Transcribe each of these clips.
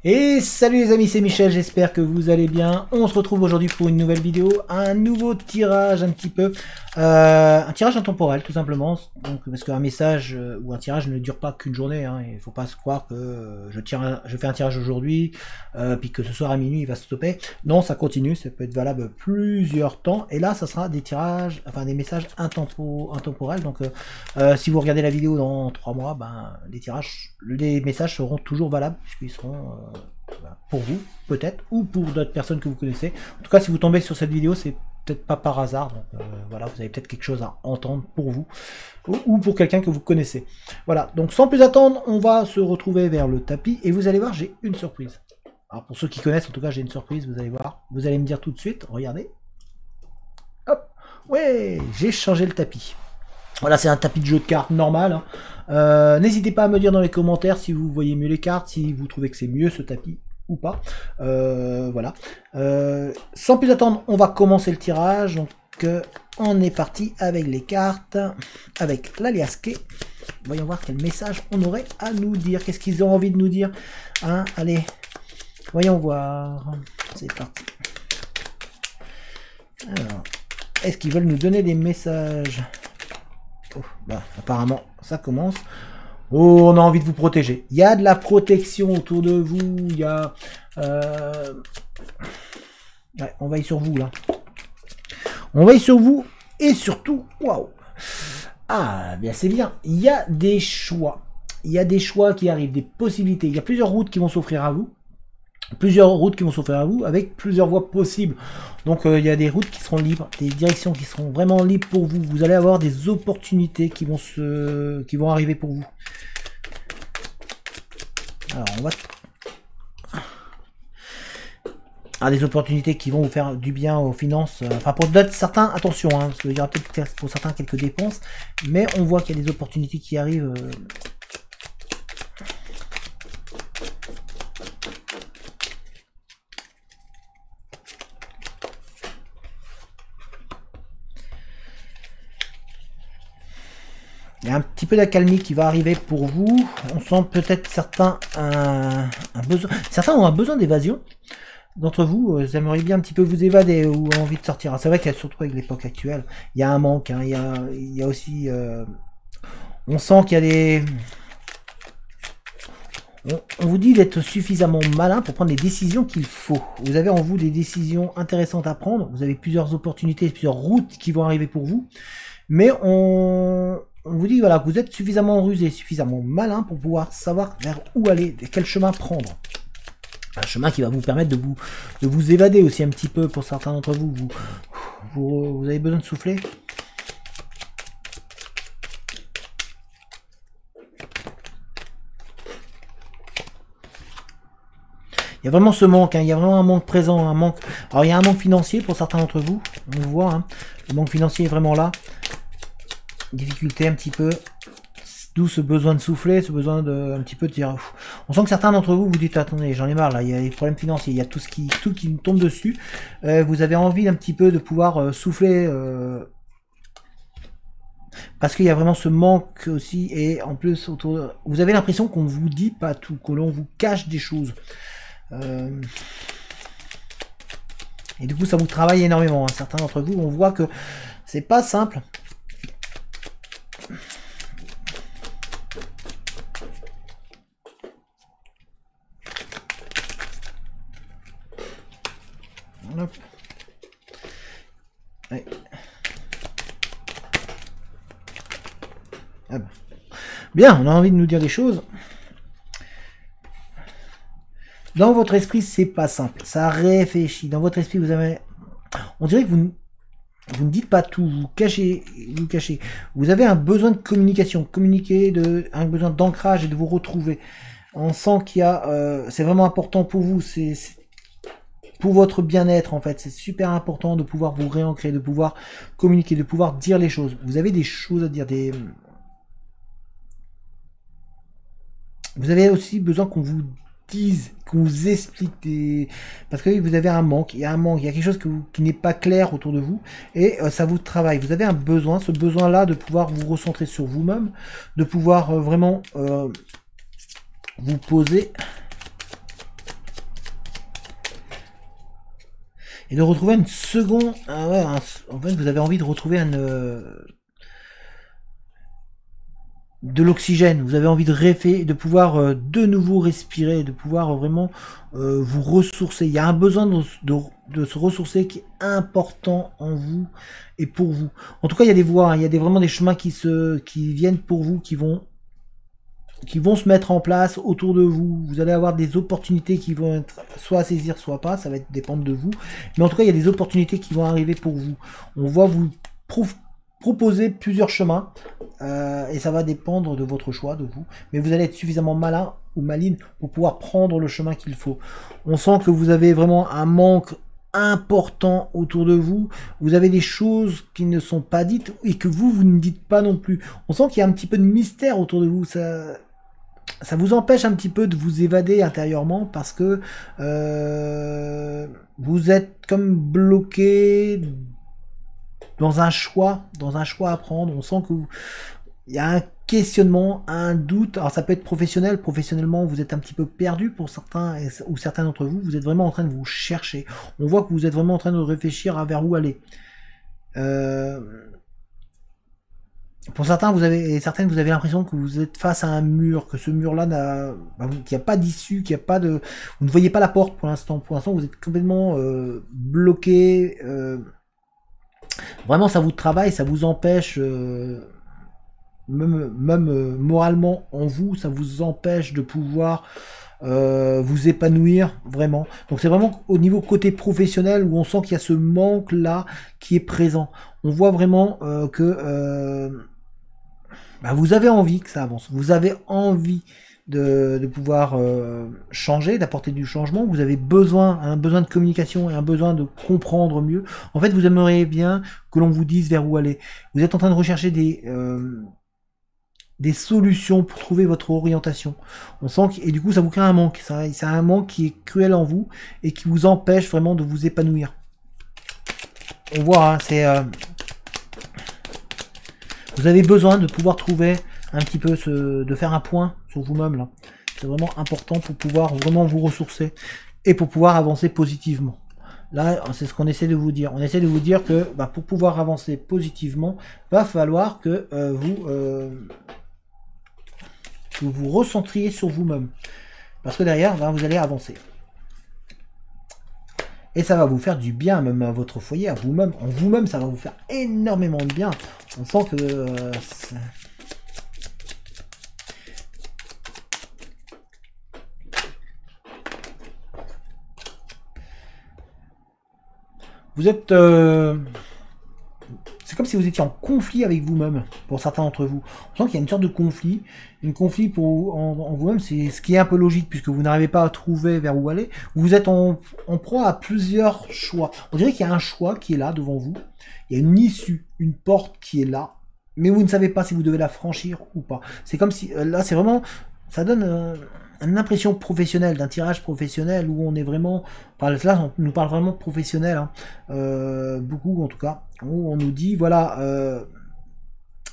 Et salut les amis, c'est Michel, j'espère que vous allez bien. On se retrouve aujourd'hui pour une nouvelle vidéo, un nouveau tirage un petit peu, un tirage intemporel tout simplement. Donc parce qu'un message ou un tirage ne dure pas qu'une journée, hein. Il ne faut pas se croire que je fais un tirage aujourd'hui, puis que ce soir à minuit il va se stopper. Non, ça continue, ça peut être valable plusieurs temps. Et là, ça sera des tirages, enfin des messages intemporels. Donc si vous regardez la vidéo dans 3 mois, ben les messages seront toujours valables puisqu'ils seront pour vous, peut-être, ou pour d'autres personnes que vous connaissez. En tout cas, si vous tombez sur cette vidéo, c'est peut-être pas par hasard. Donc voilà, vous avez peut-être quelque chose à entendre pour vous, ou pour quelqu'un que vous connaissez. Voilà, donc sans plus attendre, on va se retrouver vers le tapis, et vous allez voir, j'ai une surprise. Alors pour ceux qui connaissent, en tout cas, j'ai une surprise, vous allez voir. Vous allez me dire tout de suite, regardez. Hop, ouais, j'ai changé le tapis. Voilà, c'est un tapis de jeu de cartes normal, hein. N'hésitez pas à me dire dans les commentaires si vous voyez mieux les cartes, si vous trouvez que c'est mieux ce tapis ou pas. Voilà. Sans plus attendre, on va commencer le tirage. Donc on est parti avec les cartes, avec l'aliasqué. Voyons voir quel message on aurait à nous dire. Qu'est-ce qu'ils ont envie de nous dire, hein? Allez, voyons voir. C'est parti. Alors, est-ce qu'ils veulent nous donner des messages? Oh, bah, apparemment, ça commence. Oh, on a envie de vous protéger. Il y a de la protection autour de vous. Il y a... Ouais, on veille sur vous, là. On veille sur vous. Et surtout... Waouh! Ah, bien, c'est bien. Il y a des choix. Il y a des choix qui arrivent, des possibilités. Il y a plusieurs routes qui vont s'offrir à vous. Plusieurs routes qui vont s'offrir à vous avec plusieurs voies possibles. Donc il y a des routes qui seront libres, des directions qui seront vraiment libres pour vous. Vous allez avoir des opportunités qui vont arriver pour vous. Alors on va... Ah, des opportunités qui vont vous faire du bien aux finances. Enfin pour d'autres, certains, attention, hein, parce qu'il y aura peut-être pour certains quelques dépenses. Mais on voit qu'il y a des opportunités qui arrivent. Il y a un petit peu d'accalmie qui va arriver pour vous. On sent peut-être certains un besoin. Certains ont un besoin d'évasion. D'entre vous, vous aimeriez bien un petit peu vous évader ou envie de sortir. C'est vrai qu'il y a surtout avec l'époque actuelle, il y a un manque. Hein, il y a aussi... on sent qu'il y a des... On vous dit d'être suffisamment malin pour prendre les décisions qu'il faut. Vous avez en vous des décisions intéressantes à prendre. Vous avez plusieurs opportunités, plusieurs routes qui vont arriver pour vous. Mais on vous dit voilà, que vous êtes suffisamment rusé, suffisamment malin pour pouvoir savoir vers où aller, vers quel chemin prendre. Un chemin qui va vous permettre de vous évader aussi un petit peu pour certains d'entre vous. Vous avez besoin de souffler. Il y a vraiment ce manque, hein, il y a vraiment un manque présent, un manque. Alors il y a un manque financier pour certains d'entre vous, on le voit, hein, le manque financier est vraiment là. Difficulté un petit peu, d'où ce besoin de souffler, ce besoin de un petit peu de dire. On sent que certains d'entre vous vous dites attendez, j'en ai marre là, il y a des problèmes financiers, il y a tout qui me tombe dessus. Vous avez envie un petit peu de pouvoir souffler. Parce qu'il y a vraiment ce manque aussi, et en plus autour, vous avez l'impression qu'on ne vous dit pas tout, que l'on vous cache des choses. Et du coup ça vous travaille énormément, hein. Certains d'entre vous, on voit que c'est pas simple. Hop. Ouais. Ah ben. Bien, on a envie de nous dire des choses. Dans votre esprit, c'est pas simple. Ça réfléchit. Dans votre esprit, vous avez... On dirait que vous ne dites pas tout. Vous cachez. Vous avez un besoin de communication. Communiquer, un besoin d'ancrage et de vous retrouver. On sent qu'il y a... c'est vraiment important pour vous. C'est pour votre bien-être, en fait. C'est super important de pouvoir vous réancrer, de pouvoir communiquer, de pouvoir dire les choses. Vous avez des choses à dire. Vous avez aussi besoin qu'on vous dise, qu'on vous explique des... Parce que vous avez un manque, il y a quelque chose qui n'est pas clair autour de vous, et ça vous travaille. Vous avez un besoin, ce besoin-là de pouvoir vous recentrer sur vous-même, de pouvoir vraiment vous poser et de retrouver une seconde. Ouais, en fait, vous avez envie de retrouver de l'oxygène. Vous avez envie de pouvoir de nouveau respirer, de pouvoir vraiment vous ressourcer. Il y a un besoin de se ressourcer qui est important en vous et pour vous. En tout cas, il y a des voies, hein, il y a vraiment des chemins qui viennent pour vous, qui vont se mettre en place autour de vous. Vous allez avoir des opportunités qui vont être soit à saisir, soit pas. Ça va dépendre de vous. Mais en tout cas, il y a des opportunités qui vont arriver pour vous. On va vous proposer plusieurs chemins. Et ça va dépendre de votre choix, de vous. Mais vous allez être suffisamment malin ou maline pour pouvoir prendre le chemin qu'il faut. On sent que vous avez vraiment un manque important autour de vous. Vous avez des choses qui ne sont pas dites et que vous ne dites pas non plus. On sent qu'il y a un petit peu de mystère autour de vous. Ça vous empêche un petit peu de vous évader intérieurement parce que vous êtes comme bloqué dans un choix à prendre. On sent que il y a un questionnement, un doute. Alors ça peut être professionnel. Professionnellement, vous êtes un petit peu perdu pour certains ou certains d'entre vous. Vous êtes vraiment en train de vous chercher. On voit que vous êtes vraiment en train de réfléchir à vers où aller. Pour certains, vous avez l'impression que vous êtes face à un mur, que ce mur-là qu'il n'y a pas d'issue, vous ne voyez pas la porte pour l'instant. Pour l'instant, vous êtes complètement bloqué. Vraiment, ça vous travaille, ça vous empêche. Même moralement en vous, ça vous empêche de pouvoir vous épanouir vraiment. Donc c'est vraiment au niveau côté professionnel où on sent qu'il y a ce manque là qui est présent. On voit vraiment que vous avez envie que ça avance, vous avez envie de pouvoir changer, d'apporter du changement. Vous avez un besoin de communication et un besoin de comprendre mieux. En fait, vous aimeriez bien que l'on vous dise vers où aller. Vous êtes en train de rechercher des solutions pour trouver votre orientation. On sent et du coup ça vous crée un manque. C'est un manque qui est cruel en vous et qui vous empêche vraiment de vous épanouir. On voit, hein, vous avez besoin de pouvoir trouver un petit peu de faire un point sur vous-même là. C'est vraiment important pour pouvoir vraiment vous ressourcer et pour pouvoir avancer positivement. Là, c'est ce qu'on essaie de vous dire. On essaie de vous dire que pour pouvoir avancer positivement, va falloir que vous recentriez sur vous-même. Parce que derrière, vous allez avancer. Et ça va vous faire du bien, même à votre foyer, à vous-même. En vous-même, ça va vous faire énormément de bien. On sent que... vous êtes... c'est comme si vous étiez en conflit avec vous-même, pour certains d'entre vous. On sent qu'il y a une sorte de conflit. Une conflit en vous-même, c'est ce qui est un peu logique, puisque vous n'arrivez pas à trouver vers où aller. Vous êtes en proie à plusieurs choix. On dirait qu'il y a un choix qui est là, devant vous. Il y a une issue, une porte qui est là. Mais vous ne savez pas si vous devez la franchir ou pas. C'est comme si... là, c'est vraiment... ça donne... une impression professionnelle, d'un tirage professionnel où on est vraiment, là on nous parle vraiment de professionnel, hein, beaucoup en tout cas, où on nous dit voilà,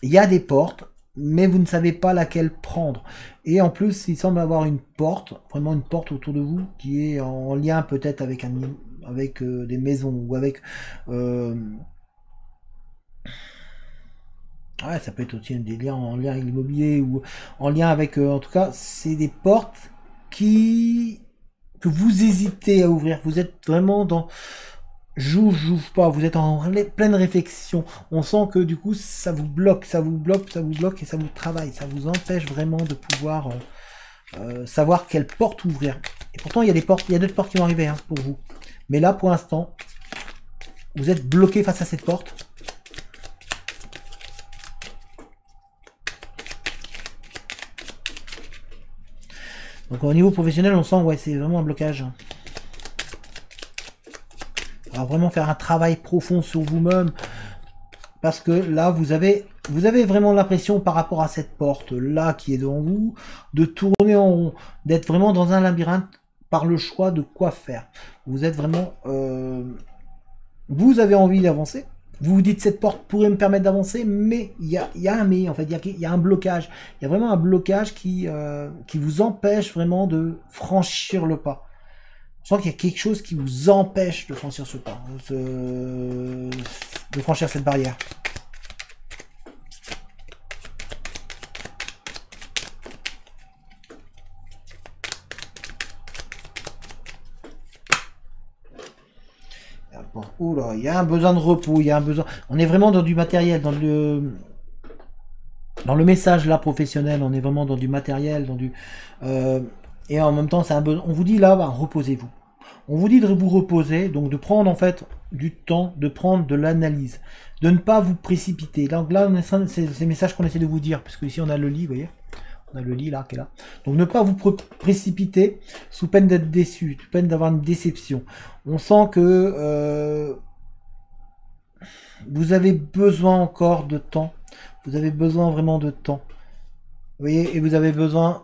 il y a des portes, mais vous ne savez pas laquelle prendre. Et en plus, il semble avoir une porte, vraiment une porte autour de vous qui est en lien peut-être avec des maisons ou avec ouais, ça peut être aussi des liens en lien avec l'immobilier ou en lien avec... en tout cas, c'est des portes que vous hésitez à ouvrir. Vous êtes vraiment dans... j'ouvre pas. Vous êtes en pleine réflexion. On sent que du coup, ça vous bloque, ça vous bloque, ça vous bloque et ça vous travaille. Ça vous empêche vraiment de pouvoir savoir quelle porte ouvrir. Et pourtant, il y a d'autres portes qui vont arriver, hein, pour vous. Mais là, pour l'instant, vous êtes bloqué face à cette porte. Donc au niveau professionnel, on sent, ouais, c'est vraiment un blocage. Alors vraiment faire un travail profond sur vous-même, parce que là, vous avez vraiment l'impression par rapport à cette porte-là qui est devant vous, de tourner en rond, d'être vraiment dans un labyrinthe par le choix de quoi faire. Vous êtes vraiment... vous avez envie d'avancer. Vous vous dites cette porte pourrait me permettre d'avancer, mais il y a un mais, en fait, il y a un blocage. Il y a vraiment un blocage qui vous empêche vraiment de franchir le pas. On sent qu'il y a quelque chose qui vous empêche de franchir ce pas, de franchir cette barrière. Oula, il y a un besoin de repos, il y a un besoin. On est vraiment dans du matériel, dans le message là professionnel, on est vraiment dans du matériel, dans du et en même temps c'est un besoin. On vous dit là, bah, reposez-vous. On vous dit de vous reposer, donc de prendre en fait du temps, de prendre de l'analyse, de ne pas vous précipiter. Donc là, c'est ces messages qu'on essaie de vous dire, parce que ici on a le lit, vous voyez. On a le lit là qui est là. Donc ne pas vous précipiter sous peine d'être déçu, sous peine d'avoir une déception. On sent que vous avez besoin encore de temps. Vous avez besoin vraiment de temps. Vous voyez, et vous avez besoin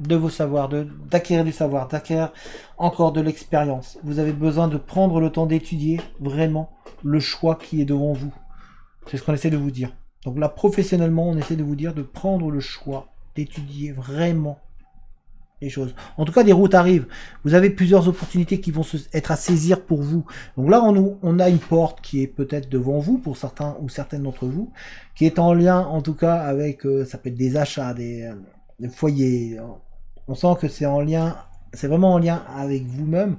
de vos savoirs, d'acquérir du savoir, d'acquérir encore de l'expérience. Vous avez besoin de prendre le temps d'étudier vraiment le choix qui est devant vous. C'est ce qu'on essaie de vous dire. Donc là, professionnellement, on essaie de vous dire de prendre le choix d'étudier vraiment les choses. En tout cas, des routes arrivent. Vous avez plusieurs opportunités qui vont être à saisir pour vous. Donc là, on a une porte qui est peut-être devant vous, pour certains ou certaines d'entre vous, qui est en lien, en tout cas, avec, ça peut être des achats, des foyers. On sent que c'est en lien, c'est vraiment en lien avec vous-même,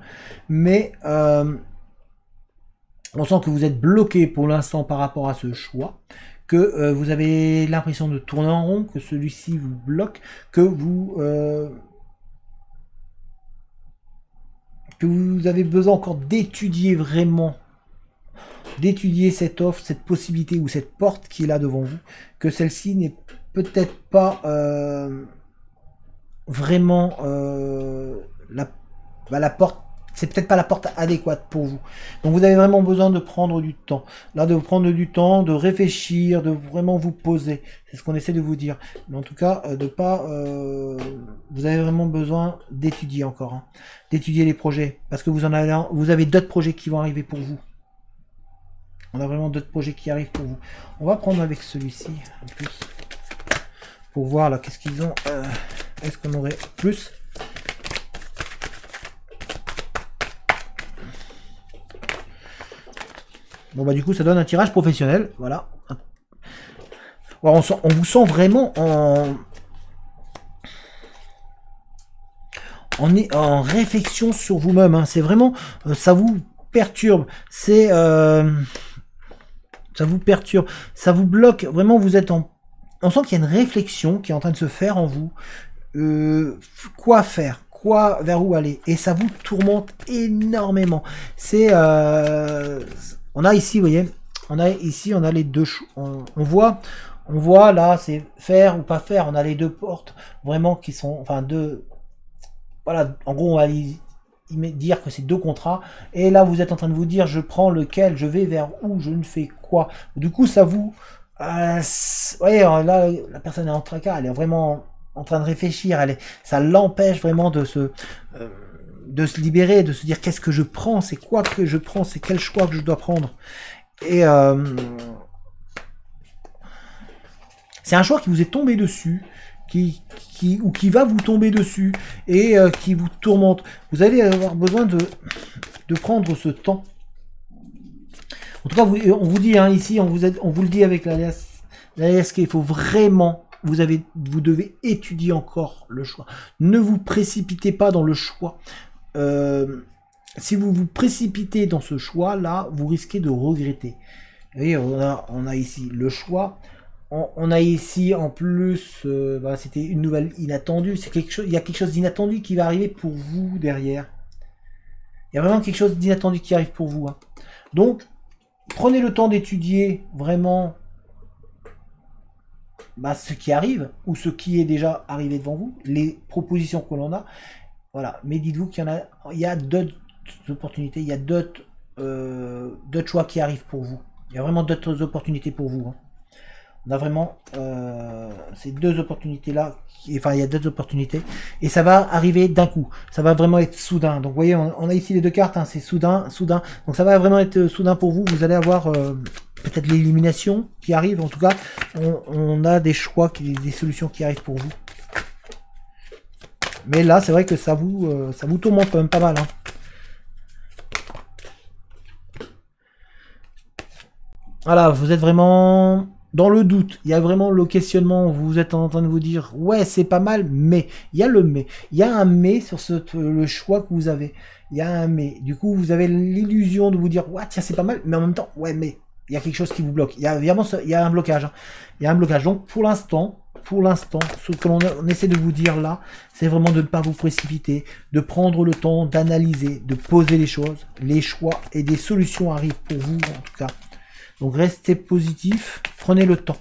mais on sent que vous êtes bloqué pour l'instant par rapport à ce choix, que vous avez l'impression de tourner en rond, que celui-ci vous bloque, que vous avez besoin encore d'étudier vraiment, d'étudier cette offre, cette possibilité ou cette porte qui est là devant vous, que celle-ci n'est peut-être pas vraiment la porte, c'est peut-être pas la porte adéquate pour vous. Donc vous avez vraiment besoin de prendre du temps. Là, de prendre du temps, de réfléchir, de vraiment vous poser. C'est ce qu'on essaie de vous dire. Mais en tout cas, de pas... vous avez vraiment besoin d'étudier encore. Hein. D'étudier les projets. Parce que vous avez d'autres projets qui vont arriver pour vous. On a vraiment d'autres projets qui arrivent pour vous. On va prendre avec celui-ci, en plus. Pour voir, là, qu'est-ce qu'ils ont. Est-ce qu'on aurait plus ? Bon bah du coup ça donne un tirage professionnel, voilà. Alors, on vous sent vraiment en réflexion sur vous-même. Hein. C'est vraiment, ça vous perturbe, c'est, ça vous perturbe, ça vous bloque. Vraiment, vous êtes on sent qu'il y a une réflexion qui est en train de se faire en vous. Quoi faire? Vers où aller? Et ça vous tourmente énormément. C'est on a ici, vous voyez, on a les deux choix. On voit là, c'est faire ou pas faire. On a les deux portes vraiment qui sont, enfin deux. Voilà, en gros, on va dire que c'est deux contrats. Et là, vous êtes en train de vous dire, je prends lequel, je vais vers où, je ne fais quoi. Du coup, ça vous, voyez, là, la personne est en tracas, elle est vraiment en train de réfléchir. Ça l'empêche vraiment de se libérer, de se dire qu'est-ce que je prends, c'est quoi que je prends, c'est quel choix que je dois prendre. Et c'est un choix qui vous est tombé dessus, qui va vous tomber dessus et qui vous tourmente. Vous allez avoir besoin de prendre ce temps. En tout cas, on vous dit hein, ici, on vous le dit avec l'alias qu'il faut vraiment, vous devez étudier encore le choix. Ne vous précipitez pas dans le choix. Si vous vous précipitez dans ce choix-là, vous risquez de regretter. Vous voyez, on a ici le choix. On a ici en plus, c'était une nouvelle inattendue. Il y a quelque chose d'inattendu qui va arriver pour vous derrière. Il y a vraiment quelque chose d'inattendu qui arrive pour vous. Hein. Donc, prenez le temps d'étudier vraiment ce qui arrive ou ce qui est déjà arrivé devant vous, les propositions que l'on a. Voilà, mais dites-vous qu'il y a d'autres opportunités, il y a d'autres choix qui arrivent pour vous. Il y a vraiment d'autres opportunités pour vous. Hein. On a vraiment ces deux opportunités-là, enfin il y a d'autres opportunités, et ça va arriver d'un coup. Ça va vraiment être soudain. Donc vous voyez, on a ici les deux cartes, hein, c'est soudain. Donc ça va vraiment être soudain pour vous. Vous allez avoir peut-être l'élimination qui arrive. En tout cas, on a des choix, des solutions qui arrivent pour vous. Mais là, c'est vrai que ça vous tourmente quand même pas mal. Hein. Voilà, vous êtes vraiment dans le doute. Il y a vraiment le questionnement. Vous êtes en train de vous dire, ouais, c'est pas mal, mais il y a le mais. Il y a un mais sur le choix que vous avez. Il y a un mais. Du coup, vous avez l'illusion de vous dire, ouais, tiens, c'est pas mal, mais en même temps, ouais, mais il y a quelque chose qui vous bloque. Il y a vraiment, il y a un blocage. Hein. Il y a un blocage. Donc, pour l'instant, ce que l'on essaie de vous dire là, c'est vraiment de ne pas vous précipiter, de prendre le temps d'analyser, de poser les choses, les choix et des solutions arrivent pour vous en tout cas. Donc restez positif, prenez le temps.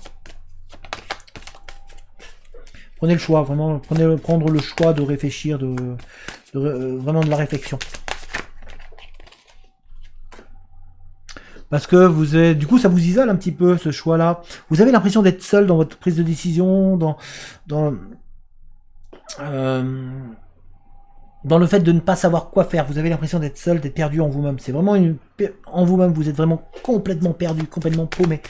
Prenez le choix, vraiment, prendre le choix de réfléchir, vraiment de la réflexion. Parce que vous êtes, du coup, ça vous isole un petit peu ce choix-là. Vous avez l'impression d'être seul dans votre prise de décision, dans le fait de ne pas savoir quoi faire. Vous avez l'impression d'être seul, d'être perdu en vous-même. C'est vraiment en vous-même, vous êtes vraiment complètement perdu, complètement paumé.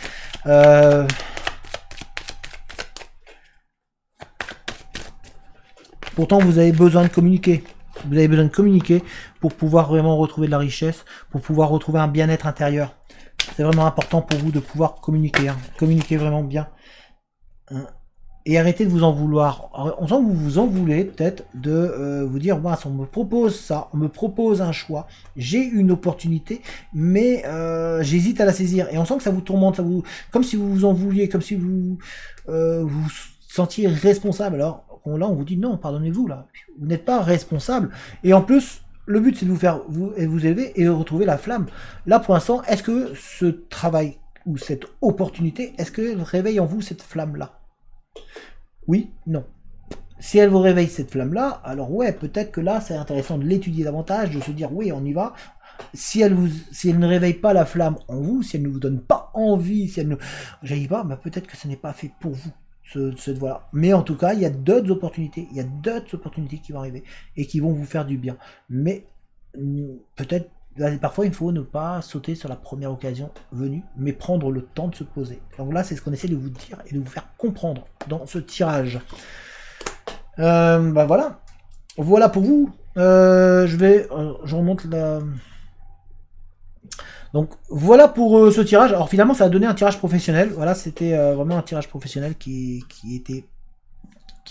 Pourtant, vous avez besoin de communiquer. Vous avez besoin de communiquer pour pouvoir vraiment retrouver de la richesse, pour pouvoir retrouver un bien-être intérieur. C'est vraiment important pour vous de pouvoir communiquer. Hein. Communiquer vraiment bien. Hein. Et arrêtez de vous en vouloir. On sent que vous vous en voulez peut-être de vous dire, on me propose ça, on me propose un choix, j'ai une opportunité, mais j'hésite à la saisir. Et on sent que ça vous tourmente, comme si vous vous en vouliez, comme si vous vous sentiez responsable. Alors là, on vous dit non, pardonnez-vous, là, vous n'êtes pas responsable. Et en plus, le but, c'est de vous faire vous élever et de retrouver la flamme. Là, pour l'instant, est-ce que ce travail ou cette opportunité, est-ce qu'elle réveille en vous cette flamme-là? Oui, non. Si elle vous réveille cette flamme-là, alors ouais, peut-être que là, c'est intéressant de l'étudier davantage, de se dire, oui, on y va. Si elle ne réveille pas la flamme en vous, si elle ne vous donne pas envie, si elle ne jaillit pas, bah peut-être que ce n'est pas fait pour vous. Cette voie-là. Mais en tout cas, il y a d'autres opportunités. Il y a d'autres opportunités qui vont arriver et qui vont vous faire du bien. Mais peut-être, parfois, il faut ne pas sauter sur la première occasion venue, mais prendre le temps de se poser. Donc là, c'est ce qu'on essaie de vous dire et de vous faire comprendre dans ce tirage. Bah voilà. Voilà pour vous. Je remonte la... Donc voilà pour ce tirage. Alors finalement ça a donné un tirage professionnel. Voilà, c'était vraiment un tirage professionnel qui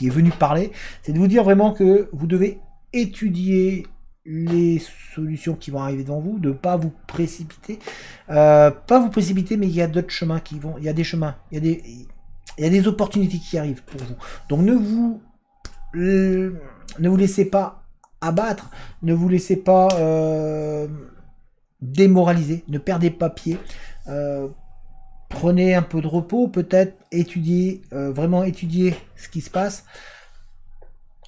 est venu parler. C'est de vous dire vraiment que vous devez étudier les solutions qui vont arriver devant vous, de ne pas vous précipiter. Pas vous précipiter, mais il y a d'autres chemins qui vont. Il y a des chemins, il y a des opportunités qui arrivent pour vous. Donc ne vous laissez pas abattre, ne vous laissez pas démoraliser, ne perdez pas pied, prenez un peu de repos, peut-être étudier, vraiment étudier ce qui se passe,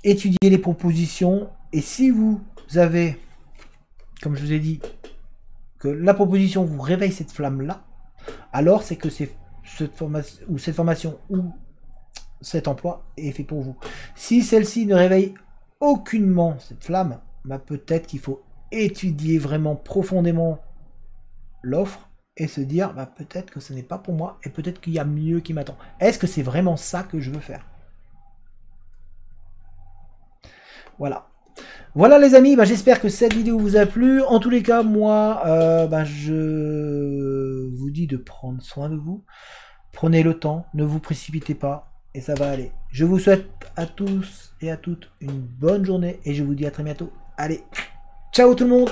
étudier les propositions, et si vous avez, comme je vous ai dit, que la proposition vous réveille cette flamme-là, alors c'est que cette formation ou cet emploi est fait pour vous. Si celle-ci ne réveille aucunement cette flamme, bah peut-être qu'il faut étudier vraiment profondément l'offre et se dire bah, peut-être que ce n'est pas pour moi et peut-être qu'il y a mieux qui m'attend. Est-ce que c'est vraiment ça que je veux faire? Voilà. Voilà les amis, bah, j'espère que cette vidéo vous a plu. En tous les cas, moi, bah, je vous dis de prendre soin de vous. Prenez le temps, ne vous précipitez pas et ça va aller. Je vous souhaite à tous et à toutes une bonne journée et je vous dis à très bientôt. Allez, ciao tout le monde!